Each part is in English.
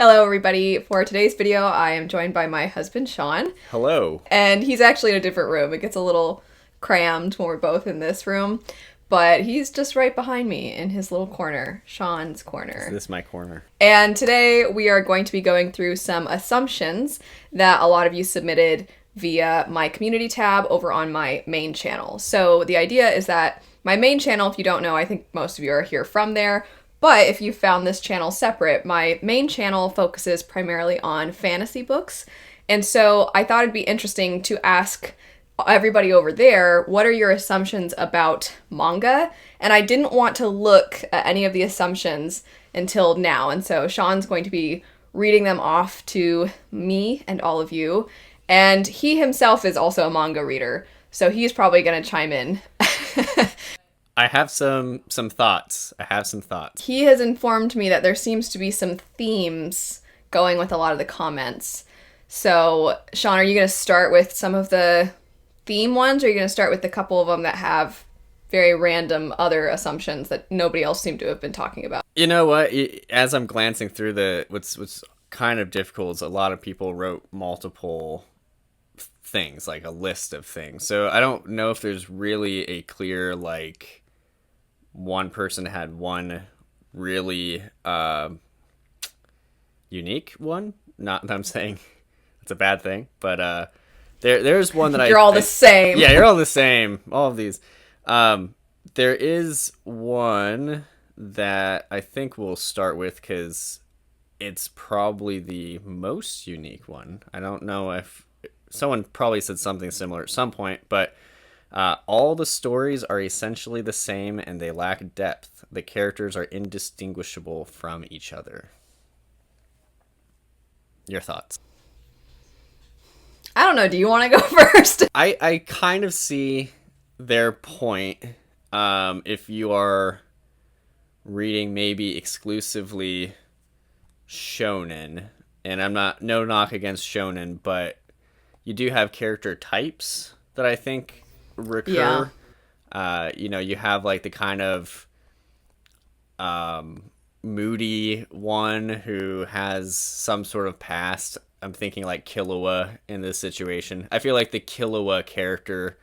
Hello everybody. For today's video, I am joined by my husband, Sean. Hello. And he's actually in a different room. It gets a little crammed when we're both in this room. But he's just right behind me in his little corner, Sean's corner. This is my corner. And today we are going to be going through some assumptions that a lot of you submitted via my community tab over on my main channel. So the idea is that my main channel, if you don't know, I think most of you are here from there. But if you found this channel separate, my main channel focuses primarily on fantasy books. And so I thought it'd be interesting to ask everybody over there, what are your assumptions about manga? And I didn't want to look at any of the assumptions until now. And so Sean's going to be reading them off to me and all of you. And he himself is also a manga reader, so he's probably going to chime in. I have some thoughts. He has informed me that there seems to be some themes going with a lot of the comments. So, Sean, are you going to start with some of the theme ones, or are you going to start with a couple of them that have very random other assumptions that nobody else seemed to have been talking about? You know what? As I'm glancing through what's kind of difficult is a lot of people wrote multiple things, like a list of things. So I don't know if there's really a clear, like, one person had one really unique one. Not that I'm saying it's a bad thing, but there's one that You're all the same. Yeah, you're all the same. All of these. There is one that I think we'll start with because it's probably the most unique one. I don't know if someone probably said something similar at some point, but all the stories are essentially the same and they lack depth. The characters are indistinguishable from each other. Your thoughts? I don't know. Do you want to go first? I kind of see their point. If you are reading maybe exclusively shonen, and I'm no knock against shonen, but you do have character types that I think recur. Yeah. You have like the kind of moody one who has some sort of past. I'm thinking like Killua in this situation. I feel like the Killua character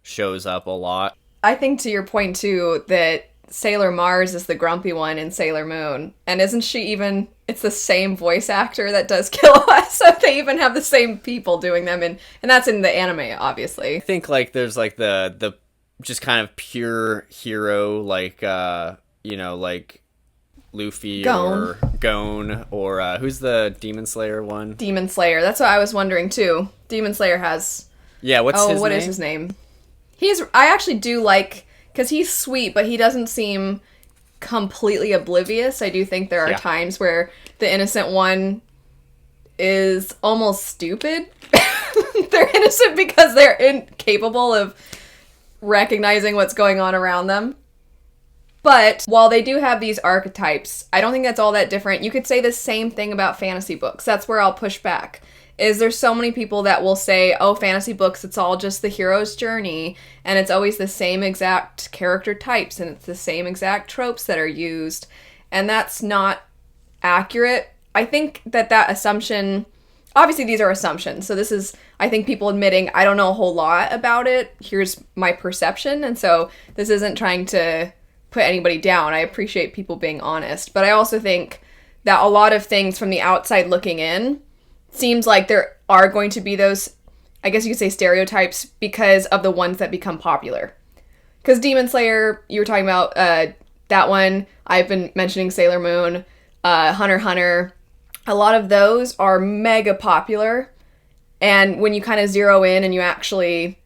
shows up a lot. I think to your point too that Sailor Mars is the grumpy one in Sailor Moon. And isn't she even... It's the same voice actor that does Killua, so they even have the same people doing them. And that's in the anime, obviously. I think, like, there's, like, the just kind of pure hero, like, like Luffy or Gon, or who's the Demon Slayer one? Demon Slayer. That's what I was wondering, too. Demon Slayer has... Yeah, what is his name? I actually do like... Because he's sweet, but he doesn't seem completely oblivious. I do think there are times where the innocent one is almost stupid. They're innocent because they're incapable of recognizing what's going on around them. But while they do have these archetypes, I don't think that's all that different. You could say the same thing about fantasy books. That's where I'll push back. Is there's so many people that will say, oh, fantasy books, it's all just the hero's journey, and it's always the same exact character types, and it's the same exact tropes that are used, and that's not accurate. I think that assumption, obviously these are assumptions, so this is, I think, people admitting, I don't know a whole lot about it, here's my perception, and so this isn't trying to put anybody down. I appreciate people being honest, but I also think that a lot of things from the outside looking in seems like there are going to be those, I guess you could say, stereotypes because of the ones that become popular. Because Demon Slayer, you were talking about that one. I've been mentioning Sailor Moon, Hunter x Hunter. A lot of those are mega popular. And when you kind of zero in and you actually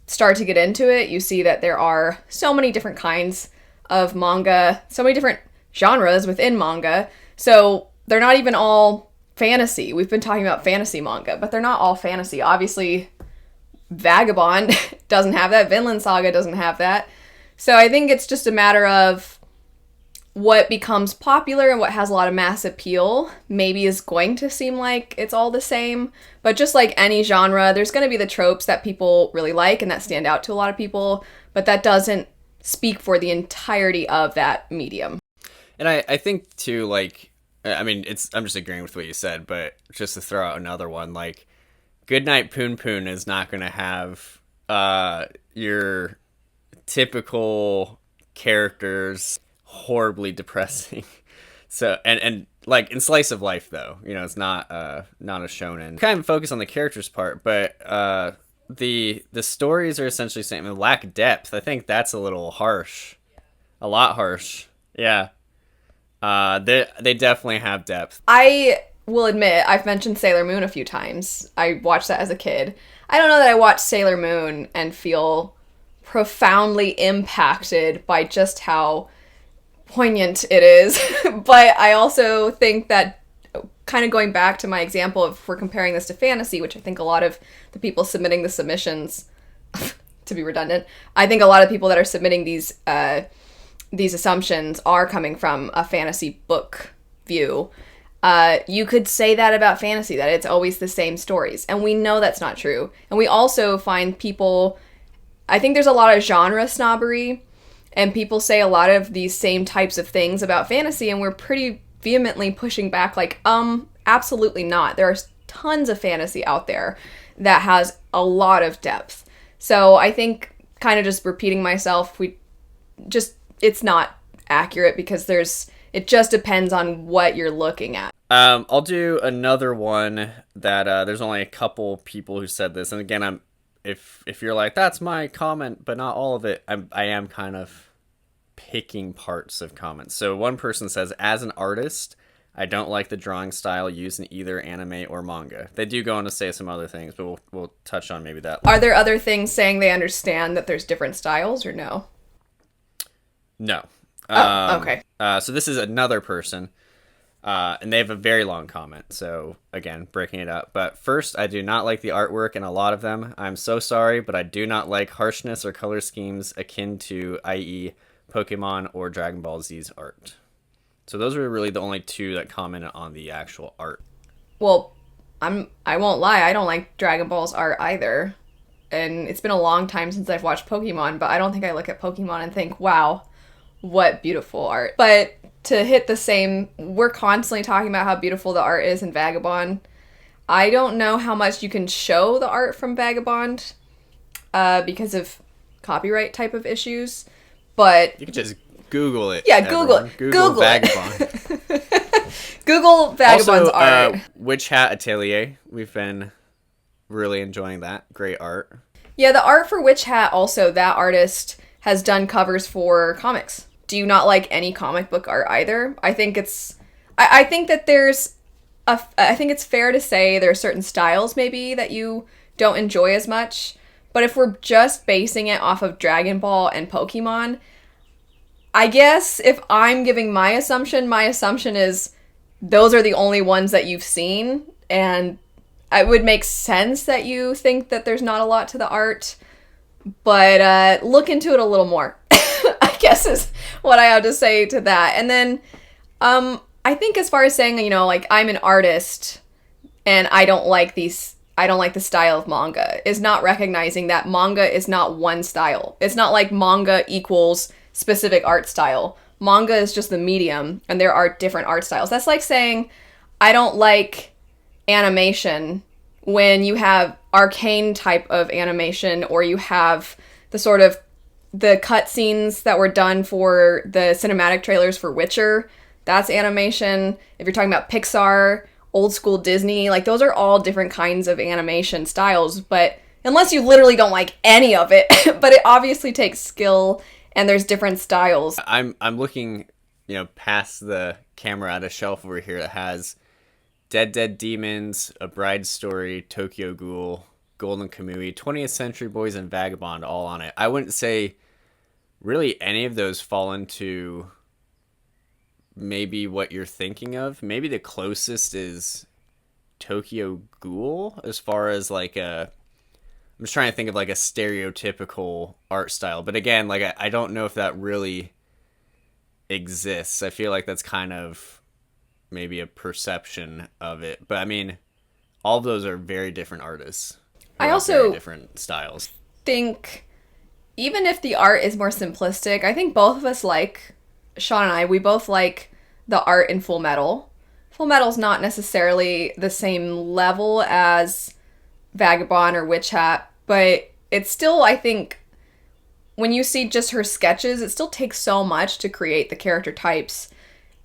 start to get into it, you see that there are so many different kinds of manga, so many different genres within manga. So they're not even all fantasy. We've been talking about fantasy manga, but they're not all fantasy. Obviously, Vagabond doesn't have that. Vinland Saga doesn't have that. So I think it's just a matter of what becomes popular and what has a lot of mass appeal maybe is going to seem like it's all the same. But just like any genre, there's going to be the tropes that people really like and that stand out to a lot of people, but that doesn't speak for the entirety of that medium. And I think, too, like, I mean, I'm just agreeing with what you said, but just to throw out another one, like Goodnight Poon Poon is not going to have your typical characters horribly depressing. So and like in slice of life though, it's not a shonen. Kind of focus on the characters part, but the stories are essentially saying lack depth. I think that's a little harsh, a lot harsh. Yeah, they definitely have depth. I will admit I've mentioned Sailor Moon a few times. I watched that as a kid. I don't know that I watched Sailor Moon and feel profoundly impacted by just how poignant it is. But I also think that, kind of going back to my example of, if we're comparing this to fantasy, which I think a lot of the people submitting the submissions, to be redundant, I think a lot of people that are submitting these assumptions are coming from a fantasy book view. You could say that about fantasy, that it's always the same stories. And we know that's not true. And we also find people, I think there's a lot of genre snobbery, and people say a lot of these same types of things about fantasy, and we're pretty vehemently pushing back, like, absolutely not. There are tons of fantasy out there that has a lot of depth. So I think, kind of just repeating myself, it's not accurate, because it just depends on what you're looking at. I'll do another one that there's only a couple people who said this, and again, if you're like, that's my comment but not all of it, I am kind of picking parts of comments. So one person says, as an artist, I don't like the drawing style used in either anime or manga. They do go on to say some other things, but we'll touch on maybe that. Are there other things saying they understand that there's different styles, or no? No. Okay. So this is another person, and they have a very long comment. So again, breaking it up. But first, I do not like the artwork in a lot of them. I'm so sorry, but I do not like harshness or color schemes akin to, i.e., Pokemon or Dragon Ball Z's art. So those were really the only two that commented on the actual art. Well, I won't lie, I don't like Dragon Ball's art either. And it's been a long time since I've watched Pokemon, but I don't think I look at Pokemon and think, wow, what beautiful art. But to hit the same, we're constantly talking about how beautiful the art is in Vagabond. I don't know how much you can show the art from Vagabond because of copyright type of issues, but... You can just Google it. Yeah, Google it. Google Vagabond. Google Vagabond's also, art. Witch Hat Atelier. We've been really enjoying that. Great art. Yeah, the art for Witch Hat also, that artist has done covers for comics. Do you not like any comic book art either? I think it's... I think that I think it's fair to say there are certain styles maybe that you don't enjoy as much. But if we're just basing it off of Dragon Ball and Pokemon, I guess if I'm giving my assumption is those are the only ones that you've seen, and it would make sense that you think that there's not a lot to the art, but look into it a little more, I guess is what I have to say to that. And then I think as far as saying, like, I'm an artist and I don't like the style of manga, is not recognizing that manga is not one style. It's not like manga equals specific art style. Manga is just the medium, and there are different art styles. That's like saying, I don't like animation when you have arcane type of animation, or you have the sort of the cutscenes that were done for the cinematic trailers for Witcher. That's animation. If you're talking about Pixar, old school Disney, like, those are all different kinds of animation styles, but unless you literally don't like any of it, but it obviously takes skill, and there's different styles. I'm looking, past the camera at a shelf over here that has Dead Dead Demons, A Bride's Story, Tokyo Ghoul, Golden Kamui, 20th Century Boys, and Vagabond all on it. I wouldn't say really any of those fall into maybe what you're thinking of. Maybe the closest is Tokyo Ghoul as far as like I'm just trying to think of like a stereotypical art style. But again, like I don't know if that really exists. I feel like that's kind of maybe a perception of it. But I mean, all of those are very different artists. I also very different styles. Think even if the art is more simplistic, I think both of us like, Sean and I, we both like the art in Full Metal. Full Metal's not necessarily the same level as Vagabond or Witch Hat, but it's still, I think, when you see just her sketches, it still takes so much to create the character types,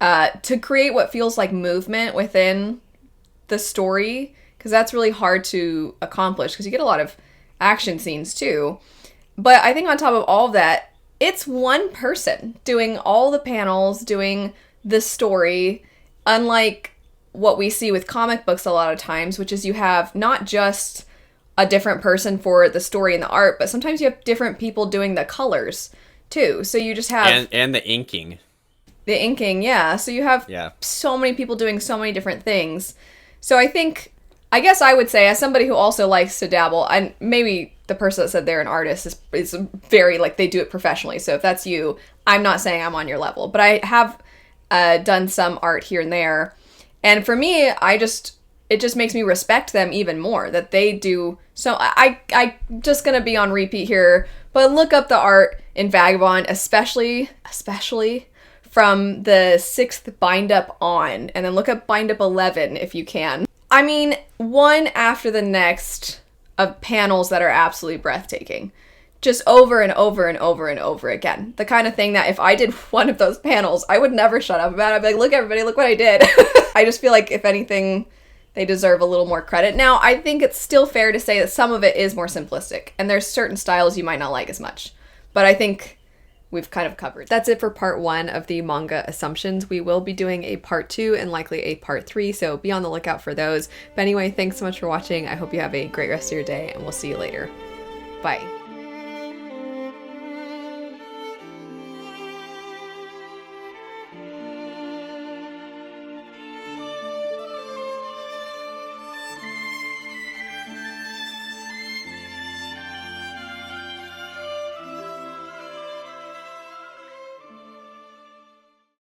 to create what feels like movement within the story, because that's really hard to accomplish, because you get a lot of action scenes too. But I think on top of all of that, it's one person doing all the panels, doing the story, unlike what we see with comic books a lot of times, which is you have not just a different person for the story and the art, but sometimes you have different people doing the colors too. So you just have... And the inking. The inking, yeah. So you have so many people doing so many different things. So I guess I would say, as somebody who also likes to dabble, and maybe the person that said they're an artist is very, like, they do it professionally. So if that's you, I'm not saying I'm on your level. But I have done some art here and there. And for me, it just makes me respect them even more, that they do. So I just gonna be on repeat here, but look up the art in Vagabond, especially from the 6th bind up on, and then look up bind up 11 if you can. I mean, one after the next of panels that are absolutely breathtaking. Just over and over and over and over again. The kind of thing that if I did one of those panels, I would never shut up about it. I'd be like, look everybody, look what I did. I just feel like, if anything, they deserve a little more credit. Now, I think it's still fair to say that some of it is more simplistic, and there's certain styles you might not like as much. But I think we've kind of covered. That's it for part 1 of the manga assumptions. We will be doing a part 2 and likely a part 3, so be on the lookout for those. But anyway, thanks so much for watching. I hope you have a great rest of your day, and we'll see you later. Bye.